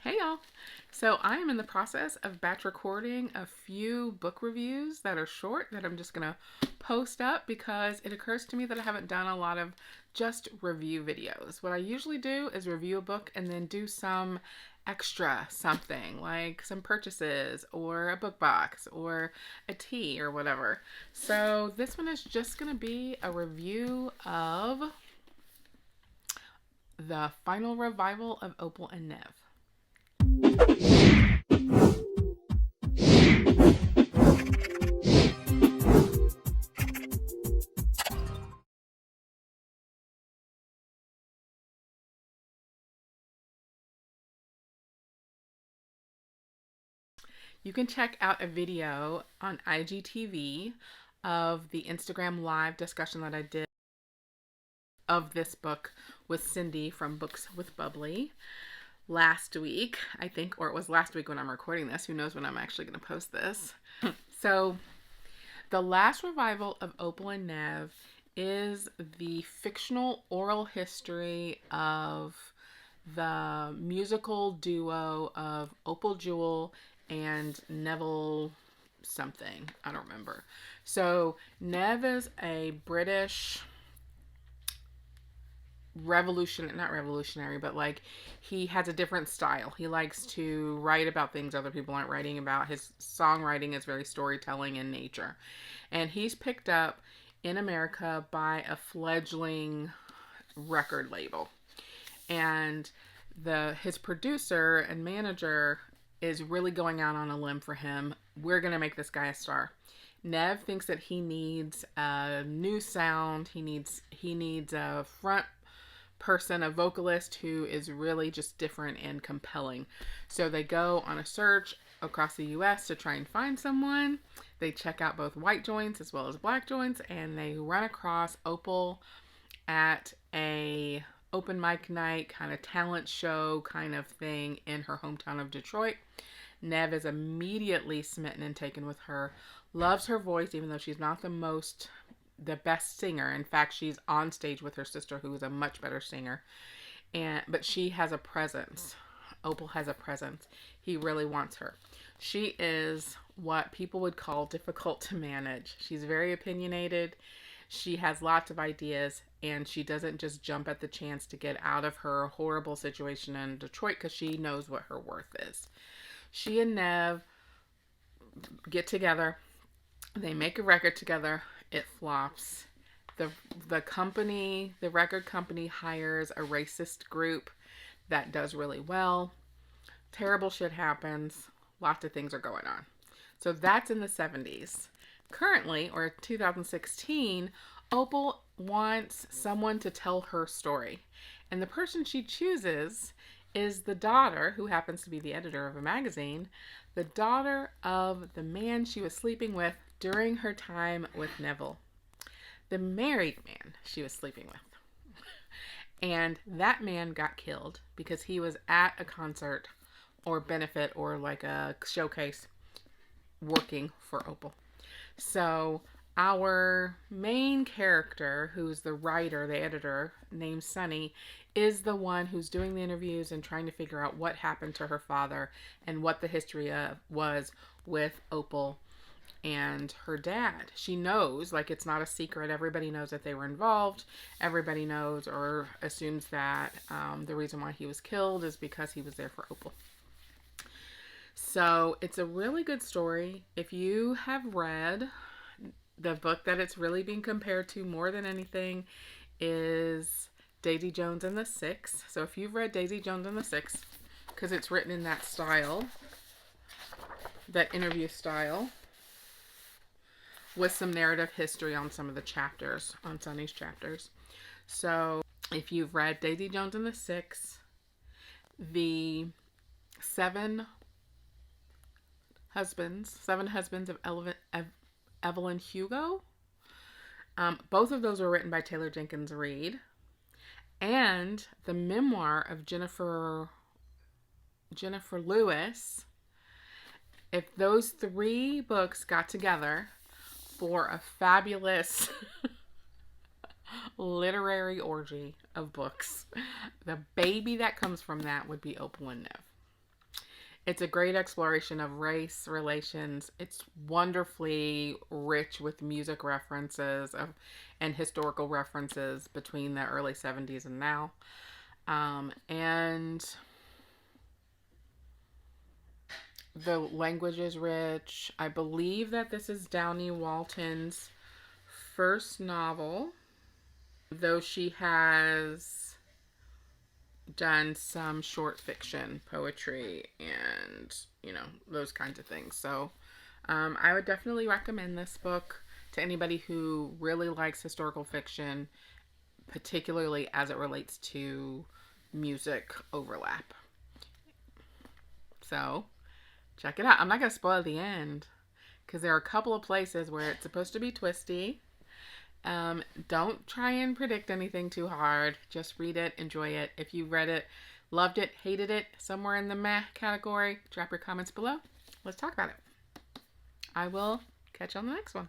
Hey y'all. So I am in the process of batch recording a few book reviews that are short that I'm just going to post up because it occurs to me that I haven't done a lot of just review videos. What I usually do is review a book and then do some extra something like some purchases or a book box or a tea or whatever. So this one is just going to be a review of the final revival of Opal and Nev. You can check out a video on IGTV of the Instagram live discussion that I did of this book with Cindy from Books with Bubbly last week, I think, or it was last week when I'm recording this. Who knows when I'm actually going to post this. So, the last revival of Opal and Nev is the fictional oral history of the musical duo of Opal Jewel and Neville something. I don't remember. So Nev is a British not revolutionary, but like he has a different style. He likes to write about things other people aren't writing about. His songwriting is very storytelling in nature. And he's picked up in America by a fledgling record label. And his producer and manager is really going out on a limb for him. We're going to make this guy a star. Nev thinks that he needs a new sound. He needs a front person, a vocalist who is really just different and compelling. So they go on a search across the US to try and find someone. They check out both white joints as well as black joints, and they run across Opal at a open mic night kind of talent show kind of thing in her hometown of Detroit. Nev is immediately smitten and taken with her, loves her voice even though she's not the best singer. In fact, she's on stage with her sister who is a much better singer. But she has a presence. Opal has a presence. He really wants her. She is what people would call difficult to manage. She's very opinionated. She has lots of ideas, and she doesn't just jump at the chance to get out of her horrible situation in Detroit because she knows what her worth is. She and Nev get together. They make a record together. It flops. The record company hires a racist group that does really well. Terrible shit happens. Lots of things are going on. So that's in the 70s. Currently, or 2016, Opal wants someone to tell her story. And the person she chooses is the daughter, who happens to be the editor of a magazine, the daughter of the man she was sleeping with during her time with Neville. The married man she was sleeping with. And that man got killed because he was at a concert or benefit or like a showcase working for Opal. So our main character, who's the writer, the editor, named Sunny, is the one who's doing the interviews and trying to figure out what happened to her father and what the history was with Opal and her dad. She knows, like, it's not a secret. Everybody knows that they were involved. Everybody knows or assumes that the reason why he was killed is because he was there for Opal. So it's a really good story. If you have read, the book that it's really being compared to more than anything is Daisy Jones and the Six. So if you've read Daisy Jones and the Six, because it's written in that style, that interview style, with some narrative history on some of the chapters, on Sunny's chapters. So if you've read Daisy Jones and the Six, the seven husbands of Evelyn Hugo, both of those were written by Taylor Jenkins Reid, and the memoir of Jennifer Lewis. If those three books got together for a fabulous literary orgy of books, the baby that comes from that would be Opal and Nev. It's a great exploration of race relations. It's wonderfully rich with music references and historical references between the early 70s and now. And the language is rich. I believe that this is Downey Walton's first novel, though she has done some short fiction, poetry, and, those kinds of things. So I would definitely recommend this book to anybody who really likes historical fiction, particularly as it relates to music overlap. So check it out. I'm not going to spoil the end because there are a couple of places where it's supposed to be twisty. Don't try and predict anything too hard. Just read it, enjoy it. If you read it, loved it, hated it, somewhere in the meh category, drop your comments below. Let's talk about it. I will catch you on the next one.